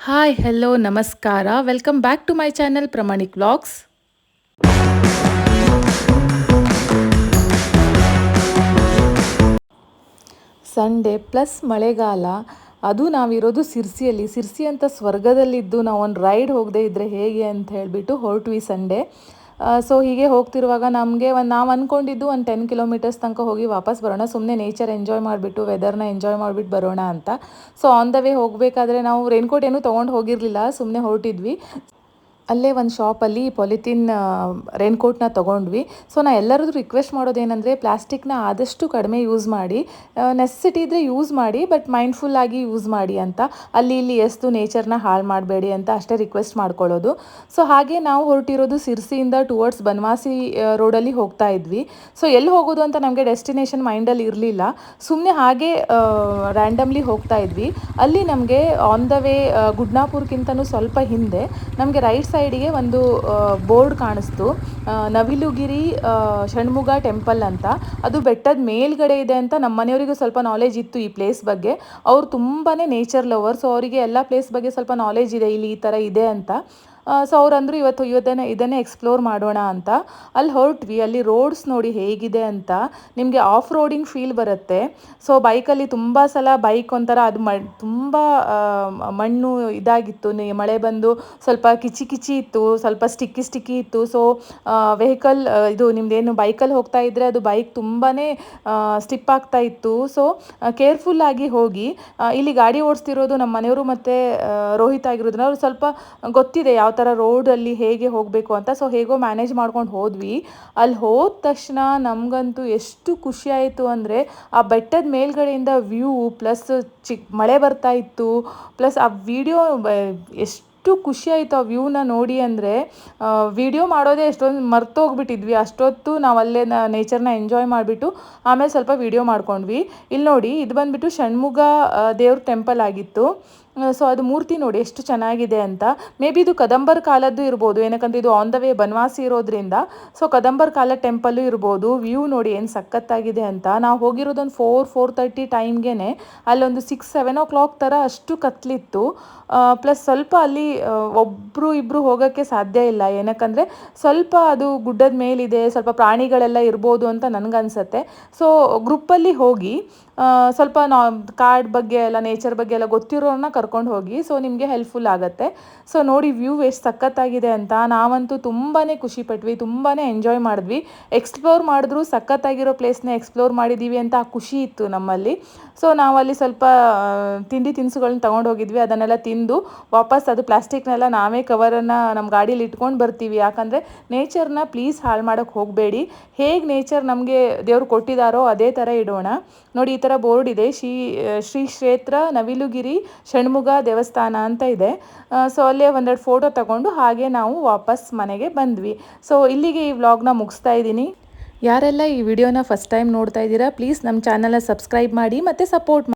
Hi hello ನಮಸ್ಕಾರ welcome back to my channel Pramanik vlogs. Sunday plus ಮಳೆಗಾಲ, ಅದು ನಾವಿರೋದು ಸಿರ್ಸಿ ಅಂತ ಸ್ವರ್ಗದಲ್ಲಿದ್ದು ನಾವು ಒಂದು ರೈಡ್ ಹೋಗದೆ ಇದ್ದರೆ ಹೇಗೆ ಅಂತ ಹೇಳಿಬಿಟ್ಟು ಹೊರಟ್ವಿ ಸಂಡೇ. ಸೊ ಹೀಗೆ ಹೋಗ್ತಿರುವಾಗ ನಮಗೆ ನಾವು ಅಂದ್ಕೊಂಡಿದ್ದು ಒಂದು 10 ಕಿಲೋಮೀಟರ್ಸ್ ತನಕ ಹೋಗಿ ವಾಪಸ್ ಬರೋಣ, ಸುಮ್ಮನೆ ನೇಚರ್ ಎಂಜಾಯ್ ಮಾಡಿಬಿಟ್ಟು ವೆದರ್ನ ಎಂಜಾಯ್ ಮಾಡಿಬಿಟ್ಟು ಬರೋಣ ಅಂತ. ಸೊ ಆನ್ ದ ವೇ ಹೋಗಬೇಕಾದ್ರೆ ನಾವು ರೈನ್ಕೋಟ್ ಏನೂ ತೊಗೊಂಡು ಹೋಗಿರಲಿಲ್ಲ, ಸುಮ್ಮನೆ ಹೊರಟಿದ್ವಿ. ಅಲ್ಲೇ ಒಂದು ಶಾಪಲ್ಲಿ ಪಾಲಿಥೀನ್ ರೈನ್ಕೋಟ್ನ ತೊಗೊಂಡ್ವಿ. ಸೊ ನಾ ಎಲ್ಲರದ್ದು ರಿಕ್ವೆಸ್ಟ್ ಮಾಡೋದೇನೆಂದರೆ ಪ್ಲಾಸ್ಟಿಕ್ನ ಆದಷ್ಟು ಕಡಿಮೆ ಯೂಸ್ ಮಾಡಿ, ನೆಸೆಸಿಟಿ ಇದ್ದರೆ ಯೂಸ್ ಮಾಡಿ, ಬಟ್ ಮೈಂಡ್ಫುಲ್ಲಾಗಿ ಯೂಸ್ ಮಾಡಿ ಅಂತ. ಅಲ್ಲಿ ಇಲ್ಲಿ ಎಷ್ಟು ನೇಚರ್ನ ಹಾಳು ಮಾಡಬೇಡಿ ಅಂತ ಅಷ್ಟೇ ರಿಕ್ವೆಸ್ಟ್ ಮಾಡ್ಕೊಳ್ಳೋದು. ಸೊ ಹಾಗೆ ನಾವು ಹೊರಟಿರೋದು ಸಿರ್ಸಿಯಿಂದ ಟುವರ್ಡ್ಸ್ ಬನವಾಸಿ ರೋಡಲ್ಲಿ ಹೋಗ್ತಾ ಇದ್ವಿ. ಸೊ ಎಲ್ಲಿ ಹೋಗೋದು ಅಂತ ನಮಗೆ ಡೆಸ್ಟಿನೇಷನ್ ಮೈಂಡಲ್ಲಿ ಇರಲಿಲ್ಲ, ಸುಮ್ಮನೆ ಹಾಗೆ ರ್ಯಾಂಡಮ್ಲಿ ಹೋಗ್ತಾ ಇದ್ವಿ. ಅಲ್ಲಿ ನಮಗೆ ಆನ್ ದ ವೇ ಗುಡ್ನಾಪುರ್ಗಿಂತನೂ ಸ್ವಲ್ಪ ಹಿಂದೆ ನಮಗೆ ರೈಟ್ ಸೈಡಿಗೆ ಒಂದು ಬೋರ್ಡ್ ಕಾಣಿಸ್ತು, ನವಿಲುಗಿರಿ ಷಣ್ಮುಗ ಟೆಂಪಲ್ ಅಂತ. ಅದು ಬೆಟ್ಟದ ಮೇಲ್ಗಡೆ ಇದೆ ಅಂತ. ನಮ್ಮ ಮನೆಯವರಿಗೂ ಸ್ವಲ್ಪ ನಾಲೆಜ್ ಇತ್ತು ಈ ಪ್ಲೇಸ್ ಬಗ್ಗೆ, ಅವ್ರು ತುಂಬಾ ನೇಚರ್ ಲವರ್, ಸೊ ಅವರಿಗೆ ಎಲ್ಲ ಪ್ಲೇಸ್ ಬಗ್ಗೆ ಸ್ವಲ್ಪ ನಾಲೆಜ್ ಇದೆ, ಇಲ್ಲಿ ಈ ಥರ ಇದೆ ಅಂತ. ಸೊ ಅವ್ರಂದರು ಇದನ್ನೇ ಎಕ್ಸ್ಪ್ಲೋರ್ ಮಾಡೋಣ ಅಂತ. ಅಲ್ಲಿ ಹೊರಟ್ವಿ. ಅಲ್ಲಿ ರೋಡ್ಸ್ ನೋಡಿ ಹೇಗಿದೆ ಅಂತ, ನಿಮಗೆ ಆಫ್ ರೋಡಿಂಗ್ ಫೀಲ್ ಬರುತ್ತೆ. ಸೊ ಬೈಕಲ್ಲಿ ತುಂಬ ಸಲ ಬೈಕ್ ಒಂಥರ ಅದು ತುಂಬ ಮಣ್ಣು ಇದಾಗಿತ್ತು, ಮಳೆ ಬಂದು ಸ್ವಲ್ಪ ಕಿಚಿ ಇತ್ತು, ಸ್ವಲ್ಪ ಸ್ಟಿಕ್ಕಿ ಇತ್ತು. ಸೊ ವೆಹಿಕಲ್ ಇದು ನಿಮ್ಮದೇನು ಬೈಕಲ್ಲಿ ಹೋಗ್ತಾ ಇದ್ದರೆ ಅದು ಬೈಕ್ ತುಂಬಾ ಸ್ಲಿಪ್ ಆಗ್ತಾ ಇತ್ತು. ಸೊ ಕೇರ್ಫುಲ್ಲಾಗಿ ಹೋಗಿ. ಇಲ್ಲಿ ಗಾಡಿ ಓಡಿಸ್ತಿರೋದು ನಮ್ಮ ಮನೆಯವರು ಮತ್ತು ರೋಹಿತ್ ಆಗಿರೋದ್ರಿಂದ ಅವ್ರು ಸ್ವಲ್ಪ ಗೊತ್ತಿದೆ ಯಾವ ಥರ ರೋಡಲ್ಲಿ ಹೇಗೆ ಹೋಗಬೇಕು ಅಂತ. ಸೊ ಹೇಗೋ ಮ್ಯಾನೇಜ್ ಮಾಡ್ಕೊಂಡು ಹೋದ್ವಿ. ಅಲ್ಲಿ ಹೋದ ತಕ್ಷಣ ನಮಗಂತೂ ಎಷ್ಟು ಖುಷಿ ಆಯಿತು ಅಂದರೆ, ಆ ಬೆಟ್ಟದ ಮೇಲ್ಗಡೆಯಿಂದ ವ್ಯೂ ಪ್ಲಸ್ ಮಳೆ ಬರ್ತಾ ಇತ್ತು, ಪ್ಲಸ್ ಆ ವಿಡಿಯೋ ಎಷ್ಟು ಖುಷಿ ಆಯಿತು ಆ ವ್ಯೂನ ನೋಡಿ ಅಂದರೆ, ವಿಡಿಯೋ ಮಾಡೋದೇ ಎಷ್ಟೊಂದು ಮರ್ತೋಗ್ಬಿಟ್ಟಿದ್ವಿ. ಅಷ್ಟೊತ್ತು ನಾವು ಅಲ್ಲೇ ನೇಚರ್ನ ಎಂಜಾಯ್ ಮಾಡಿಬಿಟ್ಟು ಆಮೇಲೆ ಸ್ವಲ್ಪ ವಿಡಿಯೋ ಮಾಡ್ಕೊಂಡ್ವಿ. ಇಲ್ಲಿ ನೋಡಿ, ಇದು ಬಂದುಬಿಟ್ಟು ಷಣ್ಮುಗ ದೇವ್ರ ಟೆಂಪಲ್ ಆಗಿತ್ತು. ಸೊ ಅದು ಮೂರ್ತಿ ನೋಡಿ ಎಷ್ಟು ಚೆನ್ನಾಗಿದೆ ಅಂತ. ಮೇ ಬಿ ಇದು ಕದಂಬರ್ ಕಾಲದ್ದು ಇರ್ಬೋದು, ಏನಕ್ಕಂದ್ರೆ ಇದು ಆನ್ ದ ವೇ ಬನವಾಸಿ ಇರೋದ್ರಿಂದ. ಸೊ ಕದಂಬರ್ ಕಾಲದ ಟೆಂಪಲ್ಲು ಇರ್ಬೋದು. ವ್ಯೂ ನೋಡಿ ಏನು ಸಖತ್ತಾಗಿದೆ ಅಂತ. ನಾವು ಹೋಗಿರೋದೊಂದು 4:30 ಟೈಮ್ಗೆ, ಅಲ್ಲೊಂದು 6-7 o'clock ಥರ ಅಷ್ಟು ಕತ್ಲಿತ್ತು. ಪ್ಲಸ್ ಸ್ವಲ್ಪ ಅಲ್ಲಿ ಒಬ್ಬರು ಇಬ್ಬರು ಹೋಗೋಕ್ಕೆ ಸಾಧ್ಯ ಇಲ್ಲ, ಏನಕ್ಕಂದರೆ ಸ್ವಲ್ಪ ಅದು ಗುಡ್ಡದ ಮೇಲಿದೆ, ಸ್ವಲ್ಪ ಪ್ರಾಣಿಗಳೆಲ್ಲ ಇರ್ಬೋದು ಅಂತ ನನಗನ್ಸುತ್ತೆ. ಸೊ ಗ್ರೂಪಲ್ಲಿ ಹೋಗಿ ಸ್ವಲ್ಪ ಕಾಡ್ ಬಗ್ಗೆ ಎಲ್ಲ ನೇಚರ್ ಬಗ್ಗೆ ಎಲ್ಲ ಗೊತ್ತಿರೋರನ್ನ ಕರ್ಕೊಂಡು ಹೋಗಿ, ಸೊ ನಿಮಗೆ ಹೆಲ್ಪ್ಫುಲ್ ಆಗುತ್ತೆ. ಸೊ ನೋಡಿ ವ್ಯೂ ಎಷ್ಟು ಸಖತ್ತಾಗಿದೆ ಅಂತ. ನಾವಂತೂ ತುಂಬಾ ಖುಷಿಪಟ್ವಿ, ತುಂಬಾ ಎಂಜಾಯ್ ಮಾಡಿದ್ವಿ. ಎಕ್ಸ್ಪ್ಲೋರ್ ಮಾಡಿದ್ರು ಸಖತ್ತಾಗಿರೋ ಪ್ಲೇಸ್ನ ಎಕ್ಸ್ಪ್ಲೋರ್ ಮಾಡಿದ್ದೀವಿ ಅಂತ ಆ ಖುಷಿ ಇತ್ತು ನಮ್ಮಲ್ಲಿ. ಸೊ ನಾವಲ್ಲಿ ಸ್ವಲ್ಪ ತಿಂಡಿ ತಿನಿಸುಗಳನ್ನ ತೊಗೊಂಡು ಹೋಗಿದ್ವಿ. ಅದನ್ನೆಲ್ಲ ತಿಂದು ವಾಪಸ್ ಅದು ಪ್ಲಾಸ್ಟಿಕ್ನೆಲ್ಲ ನಾವೇ ಕವರನ್ನು ನಮ್ಮ ಗಾಡೀಲಿ ಇಟ್ಕೊಂಡು ಬರ್ತೀವಿ. ಯಾಕಂದರೆ ನೇಚರ್ನ ಪ್ಲೀಸ್ ಹಾಳು ಮಾಡೋಕ್ಕೆ ಹೋಗಬೇಡಿ. ಹೇಗೆ ನೇಚರ್ ನಮಗೆ ದೇವರು ಕೊಟ್ಟಿದ್ದಾರೋ ಅದೇ ಥರ ಇಡೋಣ. ನೋಡಿ ಈ ಥರ ಬೋರ್ಡ್ ಇದೆ, ಶ್ರೀ ಕ್ಷೇತ್ರ ನವಿಲುಗಿರಿ ಷಣ್ಮುಗ ದೇವಸ್ಥಾನ ಅಂತ ಇದೆ. ಸೊ ಅಲ್ಲೇ ಒಂದೆರಡು ಫೋಟೋ ತಗೊಂಡು ಹಾಗೆ ನಾವು ವಾಪಸ್ ಮನೆಗೆ ಬಂದ್ವಿ. ಸೊ ಇಲ್ಲಿಗೆ ಈ ವ್ಲಾಗ್ನ ಮುಗಿಸ್ತಾ ಇದ್ದೀನಿ. ಯಾರೆಲ್ಲ ಈ ವಿಡಿಯೋನ ಫಸ್ಟ್ ಟೈಮ್ ನೋಡ್ತಾ ಇದ್ದೀರಾ, ಪ್ಲೀಸ್ ನಮ್ಮ ಚಾನಲ್ನ ಸಬ್ಸ್ಕ್ರೈಬ್ ಮಾಡಿ ಮತ್ತು ಸಪೋರ್ಟ್ ಮಾಡಿ.